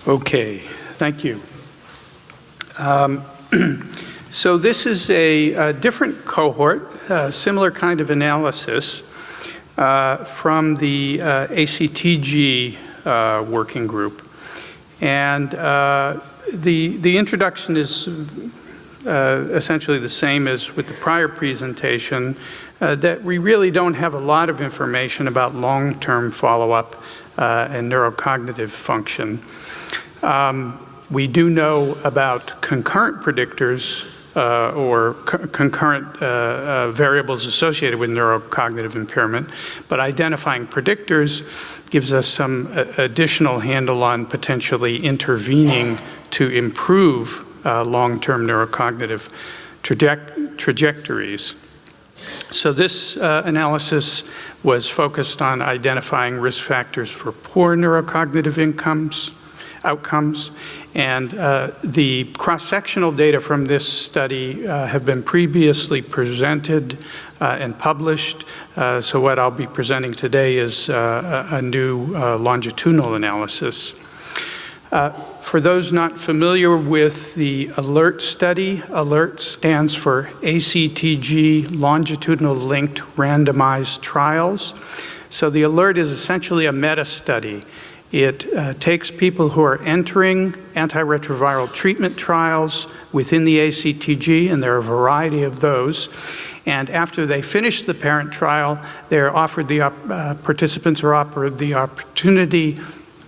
Okay, thank you. So this is a different cohort, similar kind of analysis from the ACTG working group. And the introduction is essentially the same as with the prior presentation, that we really don't have a lot of information about long-term follow-up and neurocognitive function. We do know about concurrent predictors or concurrent variables associated with neurocognitive impairment, but identifying predictors gives us some additional handle on potentially intervening to improve long-term neurocognitive trajectories. So this analysis was focused on identifying risk factors for poor neurocognitive outcomes, and the cross-sectional data from this study have been previously presented and published. So what I'll be presenting today is a new longitudinal analysis. For those not familiar with the ALERT study, ALERT stands for ACTG Longitudinal Linked Randomized Trials. So the ALERT is essentially a meta-study. It takes people who are entering antiretroviral treatment trials within the ACTG, and there are a variety of those. And after they finish the parent trial, they're offered participants are offered the opportunity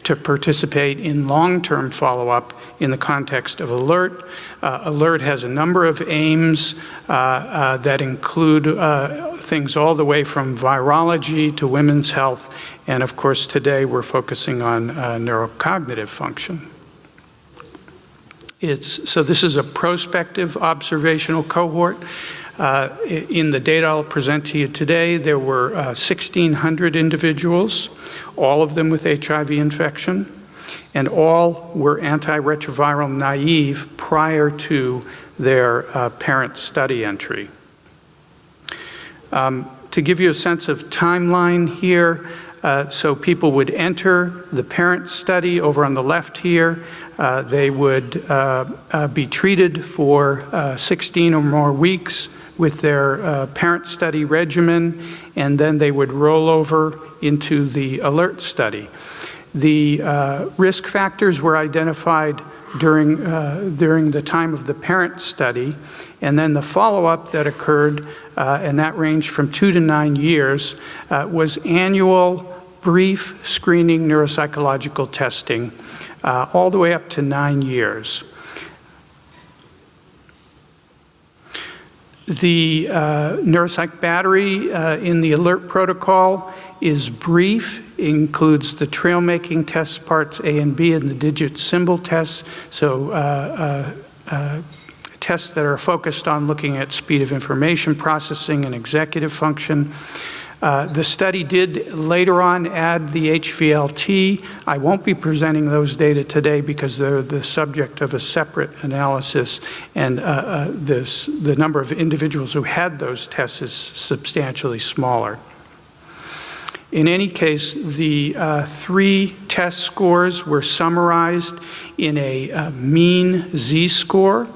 to participate in long-term follow-up in the context of ALERT. ALERT has a number of aims that include things all the way from virology to women's health, and of course today we're focusing on neurocognitive function. So this is a prospective observational cohort. In the data I'll present to you today, there were 1,600 individuals, all of them with HIV infection, and all were antiretroviral naive prior to their parent study entry. To give you a sense of timeline here, so people would enter the parent study over on the left here. They would be treated for 16 or more weeks with their parent study regimen, and then they would roll over into the ALERT study. The risk factors were identified during the time of the parent study, and then the follow-up that occurred, and that ranged from 2 to 9 years, was annual brief screening neuropsychological testing, all the way up to 9 years. The neuropsych battery in the ALERT protocol is brief, includes the trail making test parts A and B and the digit symbol tests, so tests that are focused on looking at speed of information processing and executive function. The study did later on add the HVLT. I won't be presenting those data today because they're the subject of a separate analysis, and the number of individuals who had those tests is substantially smaller. In any case, the 3 test scores were summarized in a mean Z-score,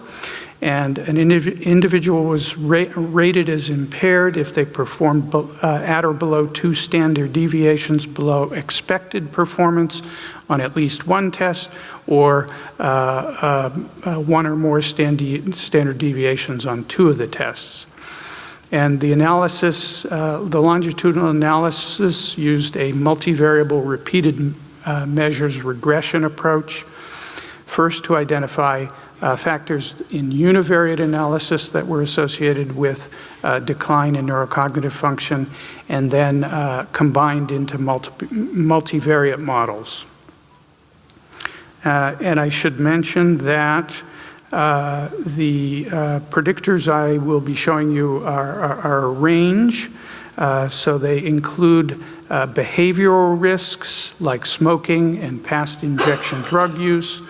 and an individual was rated as impaired if they performed at or below 2 standard deviations below expected performance on at least one test, or 1 or more standard deviations on 2 of the tests. And the analysis, the longitudinal analysis used a multivariable repeated measures regression approach, first to identify factors in univariate analysis that were associated with decline in neurocognitive function, and then combined into multivariate models. And I should mention that the predictors I will be showing you are a range. So they include behavioral risks like smoking and past injection drug use,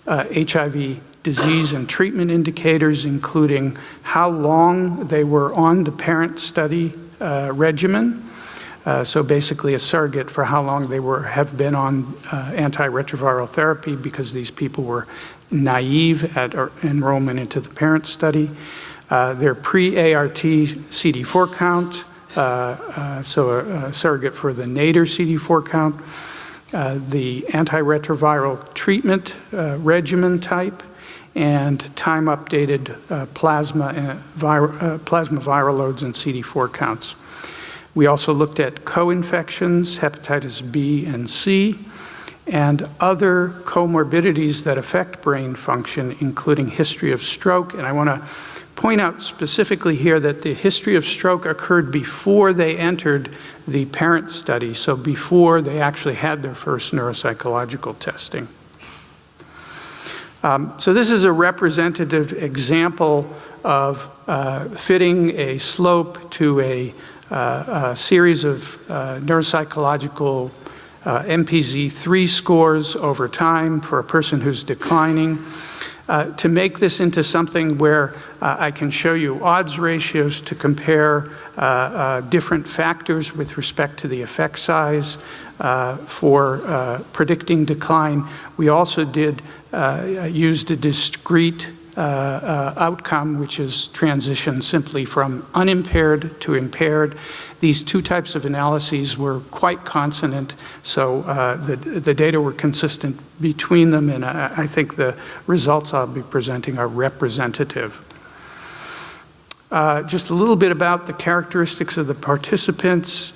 HIV disease and treatment indicators, including how long they were on the parent study regimen, So basically a surrogate for how long they have been on antiretroviral therapy, because these people were naive at enrollment into the parent study. Their pre-ART CD4 count, so a surrogate for the nadir CD4 count, the antiretroviral treatment regimen type, and time-updated plasma viral loads and CD4 counts. We also looked at co-infections, hepatitis B and C, and other comorbidities that affect brain function, including history of stroke. And I want to point out specifically here that the history of stroke occurred before they entered the parent study, so before they actually had their first neuropsychological testing. So this is a representative example of fitting a slope to a series of neuropsychological MPZ-3 scores over time for a person who's declining. To make this into something where I can show you odds ratios to compare different factors with respect to the effect size for predicting decline, we also used a discrete outcome, which is transition simply from unimpaired to impaired. These two types of analyses were quite consonant, so the data were consistent between them, and I think the results I'll be presenting are representative. Just a little bit about the characteristics of the participants.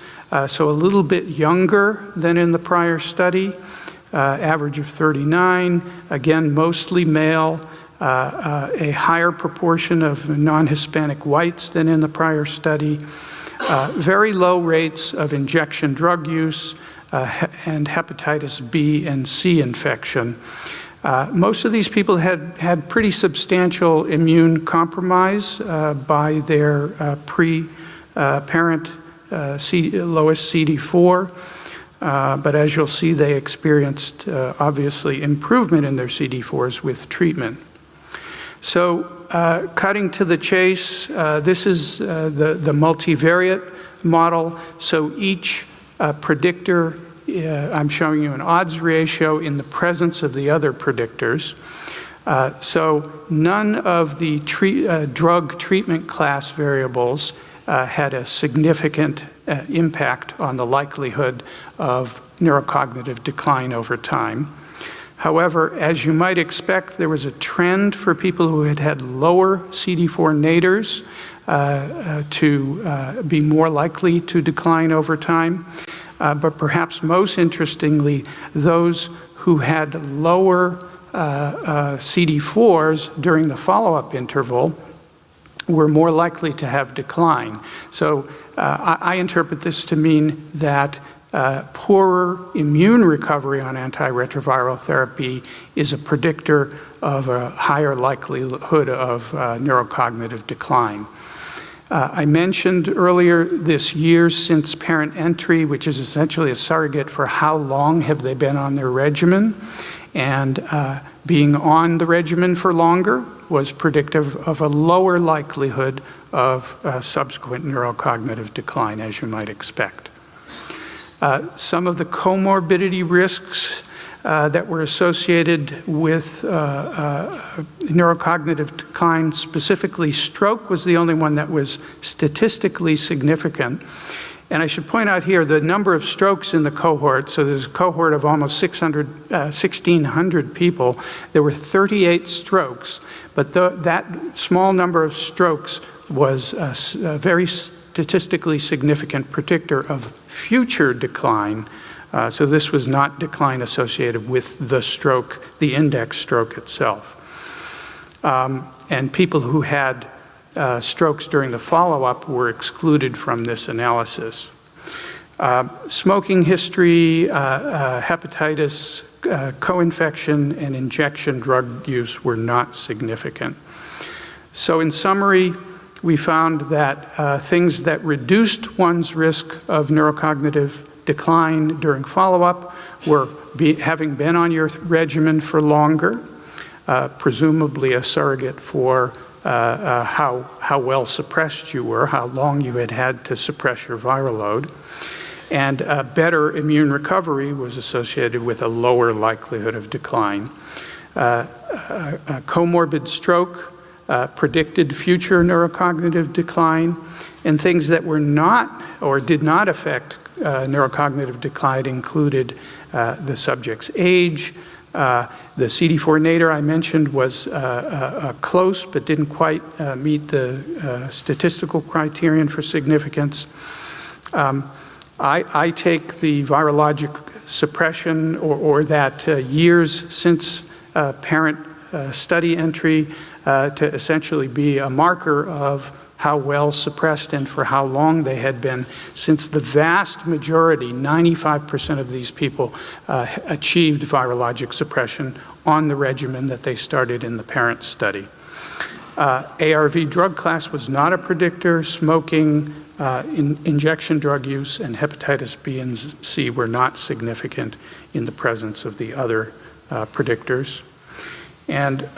So a little bit younger than in the prior study, average of 39, again, mostly male. A higher proportion of non-Hispanic whites than in the prior study, very low rates of injection drug use and hepatitis B and C infection. Most of these people had pretty substantial immune compromise by their pre-parent lowest CD4. But as you'll see, they experienced obviously improvement in their CD4s with treatment. So cutting to the chase, this is the multivariate model. So each predictor, I'm showing you an odds ratio in the presence of the other predictors. So none of the drug treatment class variables had a significant impact on the likelihood of neurocognitive decline over time. However, as you might expect, there was a trend for people who had lower CD4 nadirs to be more likely to decline over time. But perhaps most interestingly, those who had lower CD4s during the follow-up interval were more likely to have decline. So I interpret this to mean that poorer immune recovery on antiretroviral therapy is a predictor of a higher likelihood of neurocognitive decline. I mentioned earlier this years since parent entry, which is essentially a surrogate for how long have they been on their regimen, and being on the regimen for longer was predictive of a lower likelihood of subsequent neurocognitive decline, as you might expect. Some of the comorbidity risks that were associated with neurocognitive decline, specifically stroke, was the only one that was statistically significant. And I should point out here the number of strokes in the cohort. So there's a cohort of almost 1,600 people. There were 38 strokes, but that small number of strokes was a very statistically significant predictor of future decline. So this was not decline associated with the stroke, the index stroke itself. And people who had strokes during the follow-up were excluded from this analysis. Smoking history, hepatitis, co-infection, and injection drug use were not significant. So in summary, we found that things that reduced one's risk of neurocognitive decline during follow-up were having been on your regimen for longer, presumably a surrogate for how well suppressed you were, how long you had to suppress your viral load. and better immune recovery was associated with a lower likelihood of decline. Comorbid stroke predicted future neurocognitive decline, and things that were not or did not affect neurocognitive decline included the subject's age. The CD4 nadir I mentioned was close but didn't quite meet the statistical criterion for significance. I take the virologic suppression or that years since parent study entry to essentially be a marker of how well suppressed and for how long they had been, since the vast majority, 95% of these people, achieved virologic suppression on the regimen that they started in the parent study. ARV drug class was not a predictor. Smoking, injection drug use, and hepatitis B and C were not significant in the presence of the other predictors. And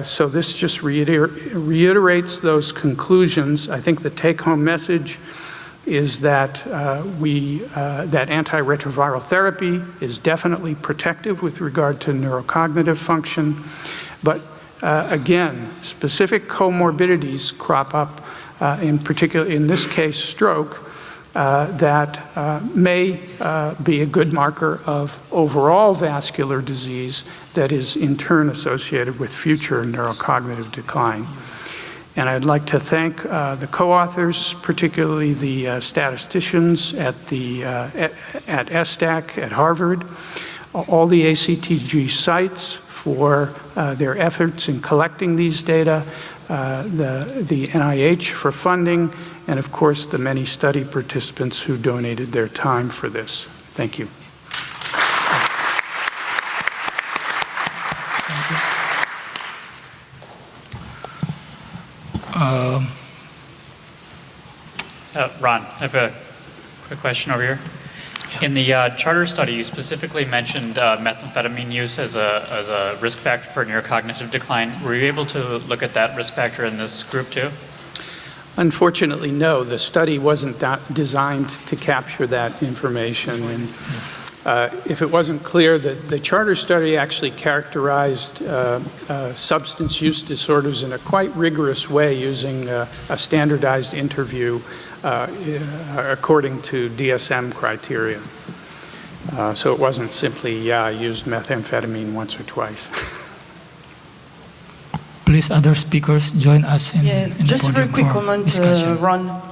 so this just reiterates those conclusions. I think the take-home message is that that antiretroviral therapy is definitely protective with regard to neurocognitive function, but again, specific comorbidities crop up, in particular, in this case, stroke, that may be a good marker of overall vascular disease that is in turn associated with future neurocognitive decline. And I'd like to thank the co-authors, particularly the statisticians at STAC at Harvard, all the ACTG sites for their efforts in collecting these data, the NIH for funding, and of course the many study participants who donated their time for this. Thank you. Ron, I have a quick question over here. In the Charter study, you specifically mentioned methamphetamine use as a risk factor for neurocognitive decline. Were you able to look at that risk factor in this group too? Unfortunately, no. The study wasn't designed to capture that information. And if it wasn't clear, the Charter study actually characterized substance use disorders in a quite rigorous way using a standardized interview according to DSM criteria. So it wasn't simply, I used methamphetamine once or twice. Please, other speakers, join us in just the a very quick comment, Ron.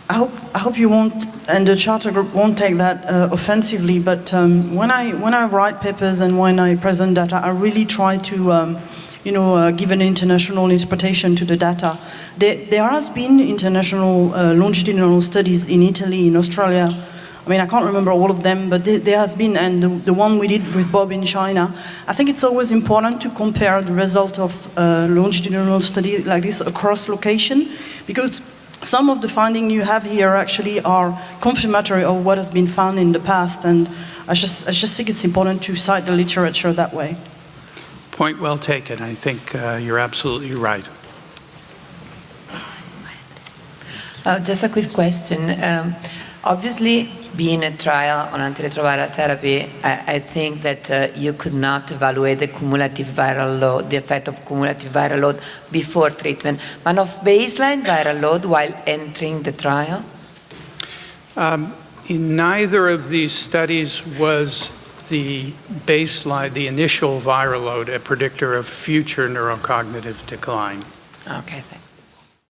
I hope you won't, and the Charter group won't take that offensively, but when I write papers and when I present data, I really try to give an international interpretation to the data. There has been international longitudinal studies in Italy, in Australia. I mean, I can't remember all of them, but there has been, and the one we did with Bob in China. I think it's always important to compare the result of a longitudinal study like this across location, because some of the findings you have here actually are confirmatory of what has been found in the past, and I just think it's important to cite the literature that way. Point well taken. I think you're absolutely right. Just a quick question. Obviously, being a trial on antiretroviral therapy, I think that you could not evaluate the cumulative viral load, the effect of cumulative viral load before treatment, but of baseline viral load while entering the trial? In neither of these studies was the baseline, the initial viral load, a predictor of future neurocognitive decline. Okay, thanks.